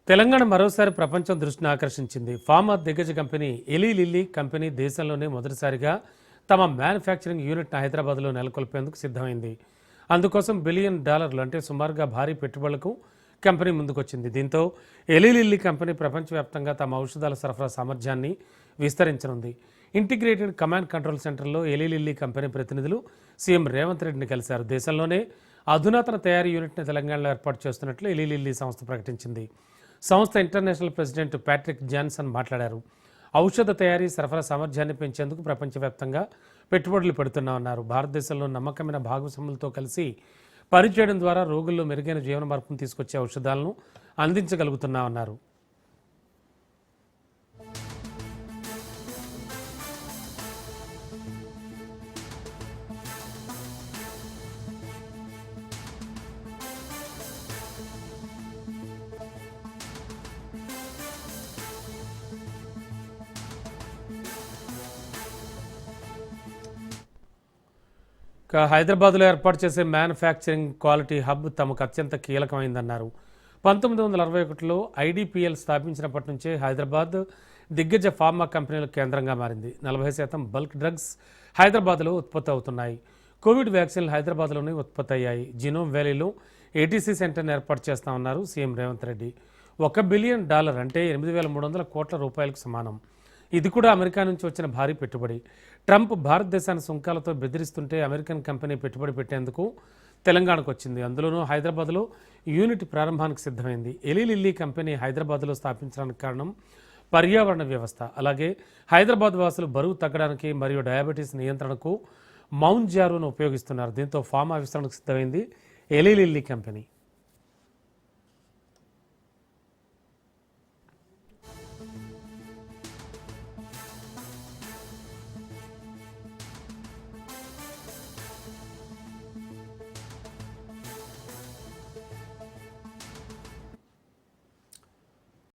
తెలంగాణ మరోసారి ప్రపంచం దృష్టిని ఆకర్షించింది. ఫార్మా దిగ్గజ కంపెనీ ఎలీ లిల్లీ కంపెనీ దేశంలోనే మొదటిసారిగా తమ మ్యానుఫ్యాక్చరింగ్ యూనిట్ను హైదరాబాద్లో నెలకొల్పేందుకు సిద్ధమైంది. అందుకోసం $1 బిలియన్ అంటే సుమారుగా భారీ పెట్టుబడులకు కంపెనీ ముందుకొచ్చింది. దీంతో ఎలీ లిల్లీ కంపెనీ ప్రపంచవ్యాప్తంగా తమ ఔషధాల సరఫరా సామర్థ్యాన్ని విస్తరించనుంది. ఇంటిగ్రేటెడ్ కమాండ్ కంట్రోల్ సెంటర్లో ఎలీ లిల్లీ కంపెనీ ప్రతినిధులు సీఎం రేవంత్ రెడ్డిని కలిశారు. దేశంలోనే అధునాతన తయారీ యూనిట్ని తెలంగాణలో ఏర్పాటు చేస్తున్నట్లు ఎలీ లిల్లీ సంస్థ ప్రకటించింది. సంస్థ ఇంటర్నేషనల్ ప్రెసిడెంట్ ప్యాట్రిక్ జాన్సన్ మాట్లాడారు. ఔషధ తయారీ సరఫరా సామర్థ్యాన్ని పెంచేందుకు ప్రపంచవ్యాప్తంగా పెట్టుబడులు పెడుతున్నామన్నారు. భారతదేశంలో నమ్మకమైన భాగస్వాములతో కలిసి పనిచేయడం ద్వారా రోగుల్లో మెరుగైన జీవన మార్పును తీసుకొచ్చే ఔషధాలను అందించగలుగుతున్నామన్నారు. హైదరాబాద్లో ఏర్పాటు చేసే మ్యానుఫ్యాక్చరింగ్ క్వాలిటీ హబ్ తమకు అత్యంత కీలకమైందన్నారు. 1961లో ఐడిపిఎల్ స్థాపించినప్పటి నుంచే హైదరాబాద్ దిగ్గజ ఫార్మా కంపెనీల కేంద్రంగా మారింది. 40% బల్క్ డ్రగ్స్ హైదరాబాద్లో ఉత్పత్తి అవుతున్నాయి. కోవిడ్ వ్యాక్సిన్లు హైదరాబాద్లోనే ఉత్పత్తి అయ్యాయి. జినోమ్ వ్యాలీలో ఏటీసీ సెంటర్ను ఏర్పాటు చేస్తామన్నారు సీఎం రేవంత్ రెడ్డి. $1 బిలియన్ అంటే 8,300 కోట్ల రూపాయలకు సమానం. ఇది కూడా అమెరికా నుంచి వచ్చిన భారీ పెట్టుబడి. ట్రంప్ భారతదేశాన్ని సుంకాలతో బెదిరిస్తుంటే అమెరికన్ కంపెనీ పెట్టుబడి పెట్టేందుకు తెలంగాణకు వచ్చింది. అందులోనూ హైదరాబాద్లో యూనిట్ ప్రారంభానికి సిద్ధమైంది. ఎలీ లిల్లీ కంపెనీ హైదరాబాద్లో స్థాపించడానికి కారణం పర్యావరణ వ్యవస్థ. అలాగే హైదరాబాద్ వాసులు బరువు తగ్గడానికి మరియు డయాబెటీస్ నియంత్రణకు మౌంట్ జారోను ఉపయోగిస్తున్నారు. దీంతో ఫార్మా విస్తరణకు సిద్ధమైంది ఎలీ లిల్లీ కంపెనీ.